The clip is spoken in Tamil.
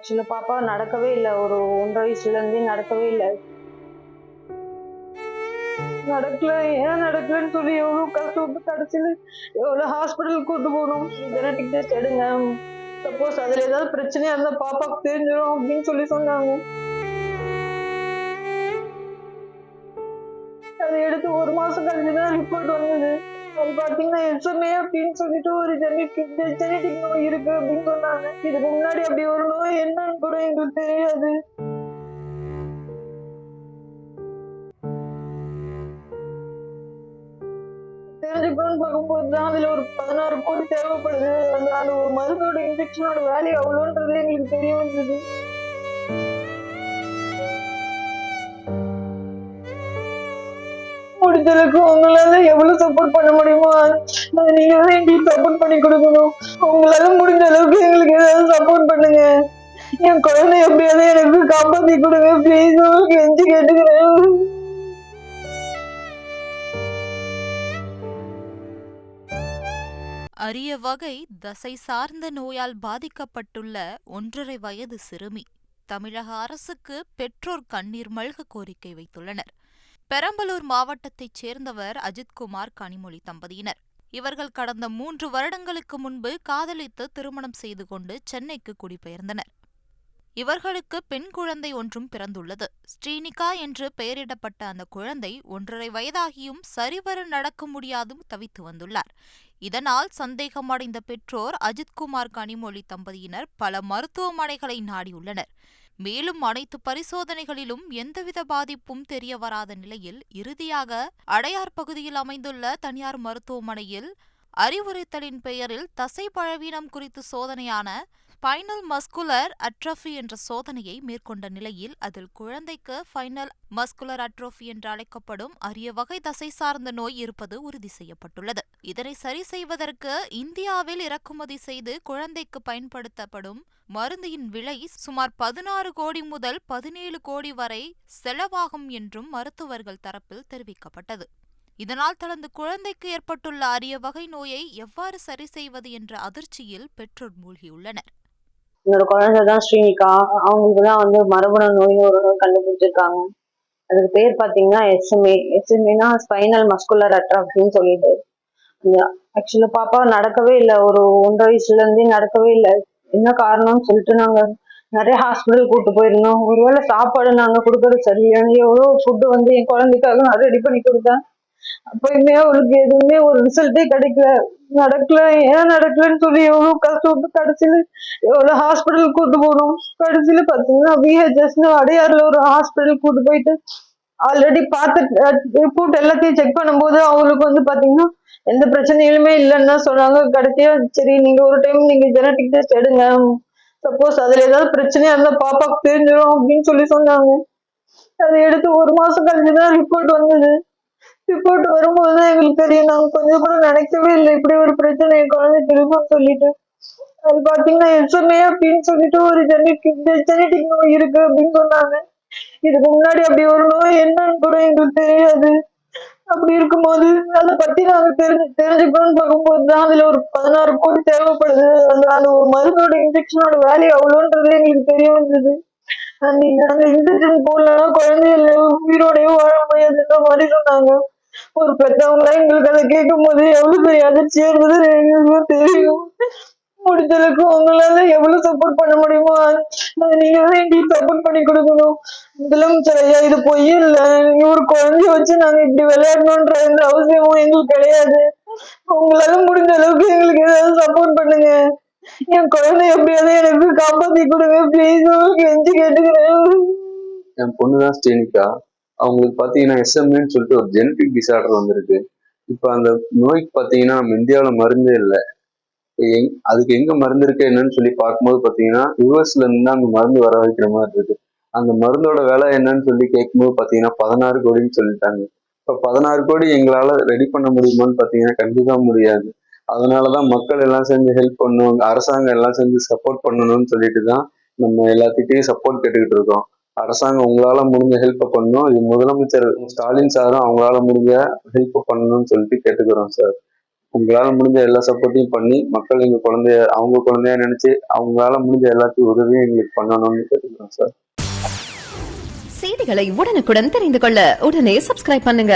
ஆக்சுவலா பாப்பா நடக்கவே இல்ல. ஒரு 1.5 வயசுலேருந்தே நடக்கவே இல்ல. நடக்கல, ஏன் நடக்கலன்னு சொல்லி எவ்வளோ கஷ்டப்பட்டு கடைசியில எவ்வளோ ஹாஸ்பிட்டலுக்கு கூட்டு போனோம். ஜெனடிக் டெஸ்ட் எடுங்க. சப்போஸ் அதுல ஏதாவது பிரச்சனையா இருந்தா பாப்பாக்கு தெரிஞ்சிடும் அப்படின்னு சொல்லி சொன்னாங்க. அதை எடுத்து 1 மாசம் கழிச்சு தான் ரிப்போர்ட் வந்தது. அது பாத்தீங்கன்னா எஸ்எம்ஏ அப்படின்னு சொல்லிட்டு ஒரு ஜெனடிக் நோய் இருக்கு அப்படின்னு சொன்னாங்க. இதுக்கு முன்னாடி அப்படி ஒரு நோய் என்னன்னு கூட எங்களுக்கு தெரியாது. தெரிஞ்சுக்கணும்னு பார்க்கும்போது தான் அதுல ஒரு 16 கோடி தேவைப்படுது. அந்த ஒரு மருந்தோட இன்ஜெக்ஷனோட வேல்யூ அவ்வளோன்றது எங்களுக்கு தெரிய வந்தது. முடிஞ்ச அளவுக்கு உங்களால எவ்வளவு சப்போர்ட் பண்ண முடியுமோ நீங்க தான் எங்களுக்கு சப்போர்ட் பண்ணி கொடுக்கணும். உங்களால முடிஞ்ச அளவுக்கு எங்களுக்கு ஏதாவது சப்போர்ட் பண்ணுங்க. என் குழந்தை எப்படியாவது எனக்கு காப்பாத்தி கொடுங்க ப்ளீஸ். கெஞ்சி கேட்டுக்கிறேன். அரிய வகை தசை சார்ந்த நோயால் பாதிக்கப்பட்டுள்ள 1.5 வயது சிறுமி. தமிழக அரசுக்கு பெற்றோர் கண்ணீர் மல்க கோரிக்கை வைத்துள்ளனர். பெரம்பலூர் மாவட்டத்தைச் சேர்ந்தவர் அஜித்குமார் கனிமொழி தம்பதியினர். இவர்கள் கடந்த 3 வருடங்களுக்கு முன்பு காதலித்து திருமணம் செய்து கொண்டு சென்னைக்கு குடிபெயர்ந்தனர். இவர்களுக்கு பெண் குழந்தை ஒன்றும் பிறந்துள்ளது. ஸ்ரீனிகா என்று பெயரிடப்பட்ட அந்த குழந்தை 1.5 வயதாகியும் சரிவர நடக்க முடியாதும் தவித்து வந்துள்ளார். இதனால் சந்தேகமடைந்த பெற்றோர் அஜித்குமார் கனிமொழி தம்பதியினர் பல மருத்துவமனைகளை நாடியுள்ளனர். மேலும் அனைத்து பரிசோதனைகளிலும் எந்தவித பாதிப்பும் தெரியவராத நிலையில் இறுதியாக அடையார் பகுதியில் அமைந்துள்ள தனியார் மருத்துவமனையில் அறிவுறுத்தலின் பெயரில் தசை பழவீனம் குறித்து சோதனையான ஸ்பைனல் மஸ்குலர் அட்ரோஃபி என்ற சோதனையை மேற்கொண்ட நிலையில் அதில் குழந்தைக்கு ஸ்பைனல் மஸ்குலர் அட்ரோஃபி என்று அழைக்கப்படும் அரிய வகை தசை சார்ந்த நோய் இருப்பது உறுதி செய்யப்பட்டுள்ளது. இதனை சரி செய்வதற்கு இந்தியாவில் இறக்குமதி செய்து குழந்தைக்கு பயன்படுத்தப்படும் மருந்தின் விலை சுமார் 16 கோடி முதல் 17 கோடி வரை செலவாகும் என்றும் மருத்துவர்கள் தரப்பில் தெரிவிக்கப்பட்டது. இதனால் தனது குழந்தைக்கு ஏற்பட்டுள்ள அரிய வகை நோயை எவ்வாறு சரி செய்வது என்ற அதிர்ச்சியில் பெற்றோர் மூழ்கியுள்ளனர். என்னோட குழந்தை தான் ஸ்ரீனிகா. அவங்களுக்கு தான் மரபணு நோய்னு ஒரு நோய் கண்டுபிடிச்சிருக்காங்க. அதுக்கு பேர் பாத்தீங்கன்னா எஸ்எம்ஏ. எஸ்எம்ஏனா ஸ்பைனல் மஸ்குலர் அட்ராஃபின்னு சொல்லிட்டு. ஆக்சுவலா பாப்பா நடக்கவே இல்லை. ஒரு 1.5 வயசுலேருந்தே நடக்கவே இல்லை. என்ன காரணம்னு சொல்லிட்டு நாங்க நிறைய ஹாஸ்பிட்டல் கூட்டு போயிருந்தோம். ஒருவேளை சாப்பாடு நாங்க கொடுக்கறது சரியான எவ்வளோ ஃபுட்டு என் குழந்தைக்காக நான் ரெடி பண்ணி கொடுத்தேன். அப்பயுமே அவளுக்கு எதுவுமே ஒரு ரிசல்ட்டே கிடைக்கல. நடக்கல, ஏன் நடக்கலன்னு சொல்லி எவ்வளவு கஷ்டப்பட்டு கடைசியில எவ்வளவு ஹாஸ்பிட்டல் கூட்டு போனோம். கடைசியில பாத்தீங்கன்னா விஹெச்எஸ்னு அடையாறுல ஒரு ஹாஸ்பிட்டல் கூட்டு போயிட்டு ஆல்ரெடி பார்த்து ரிப்போர்ட் எல்லாத்தையும் செக் பண்ணும்போது அவங்களுக்கு பாத்தீங்கன்னா எந்த பிரச்சனையுமே இல்லைன்னு தான் சொன்னாங்க. கடைசியா சரி நீங்க ஒரு டைம் நீங்க ஜெனடிக் டெஸ்ட் எடுங்க. சப்போஸ் அதுல ஏதாவது பிரச்சனையா இருந்தா பாப்பாக்கு தெரிஞ்சிடும் அப்படின்னு சொல்லி சொன்னாங்க. அதை எடுத்து 1 மாசம் கழிச்சுதான் ரிப்போர்ட் வந்தது. ரிப்போர்ட் வரும்போதுதான் எங்களுக்கு தெரியும். நாங்க கொஞ்சம் கூட நினைக்கவே இல்லை இப்படி ஒரு பிரச்சனை என் குழந்தைக்கு இருக்குன்னு சொல்லிட்டு. அது பாத்தீங்கன்னா எஸ்எம்ஏ அப்படின்னு சொல்லிட்டு ஒரு ஜெனடிக் நோய் இருக்கு அப்படின்னு சொன்னாங்க. இதுக்கு முன்னாடி அப்படி ஒரு நோய் என்னன்னு கூட எங்களுக்கு தெரியாது. அப்படி இருக்கும்போது அதை பத்தி நாங்க தெரிஞ்சுக்கணும்னு பார்க்கும்போது தான் அதுல ஒரு 16 கோடி தேவைப்படுது. அந்த ஒரு மருந்தோட இன்ஜெக்ஷனோட வேல்யூ அவ்வளோன்றது எங்களுக்கு தெரிய வந்தது. அந்த இன்ஜெக்ஷன் போடலன்னா குழந்தைகள் உயிரோடய வாழ முடியாதுன்ற மாதிரி சொன்னாங்க. ஒரு பெற்றவங்களா எங்களுக்கு அதை கேட்கும் போது எவ்வளவு பெரிய அதிர்ச்சியா இருந்தது எங்களுக்கு தெரியும். முடிஞ்ச அளவுக்கு உங்களால எவ்வளவு சப்போர்ட் பண்ண முடியுமோ நீங்க தான் எங்களுக்கு சப்போர்ட் பண்ணி கொடுக்கணும். முதலமைச்சர் ஐயா இது பொய் இல்ல. ஒரு குழந்தைய வச்சு நாங்க இப்படி விளையாடணும்ன்ற எந்த அவசியமும் எங்களுக்கு கிடையாது. உங்களால முடிஞ்ச அளவுக்கு எங்களுக்கு ஏதாவது சப்போர்ட் பண்ணுங்க. என் குழந்தை எப்படியாவது எனக்கு காப்பாத்தி கொடுங்க ப்ளீஸ். கெஞ்சி கேட்டுக்கிறேன். என் பொண்ணுதான் ஸ்ரீனிகா. அவங்களுக்கு பாத்தீங்கன்னா எஸ்எம்ஏன்னு சொல்லிட்டு ஒரு ஜெனட்டிக் டிசார்டர் வந்திருக்கு. இப்ப அந்த நோய்க்கு பாத்தீங்கன்னா நம்ம இந்தியாவில மருந்தே இல்லை. அதுக்கு எங்க மருந்து இருக்கு என்னன்னு சொல்லி பார்க்கும்போது பாத்தீங்கன்னா யூஎஸ்ல இருந்து தான் அந்த மருந்து வர வைக்கிற மாதிரி இருக்கு. அந்த மருந்தோட விலை என்னன்னு சொல்லி கேட்கும்போது பாத்தீங்கன்னா 16 கோடின்னு சொல்லிட்டாங்க. இப்ப 16 கோடி எங்களால ரெடி பண்ண முடியுமான்னு பாத்தீங்கன்னா கண்டிப்பா முடியாது. அதனாலதான் மக்கள் எல்லாம் சேர்ந்து ஹெல்ப் பண்ணுவாங்க, அரசாங்கம் எல்லாம் சேர்ந்து சப்போர்ட் பண்ணணும்னு சொல்லிட்டு தான் நம்ம எல்லாத்துக்கிட்டையும் சப்போர்ட் கேட்டுக்கிட்டு இருக்கோம். அரசாங்கம் உங்களால முடிஞ்ச ஹெல்ப் பண்ணணும். இது முதலமைச்சர் ஸ்டாலின் சாரும் அவங்களால முடிஞ்ச ஹெல்ப் பண்ணணும்னு சொல்லிட்டு கேட்டுக்கிறோம் சார். உங்களால முடிஞ்ச எல்லா சப்போர்ட்டையும் பண்ணி மக்கள் எங்க குழந்தைய அவங்க குழந்தையா நினைச்சு அவங்களால முடிஞ்ச எல்லாத்தையும் உதவியும் எங்களுக்கு பண்ணணும்னு கேட்டுக்கிறோம் சார். செய்திகளை உடனுக்குடன் தெரிந்து கொள்ள உடனே சப்ஸ்கிரைப் பண்ணுங்க.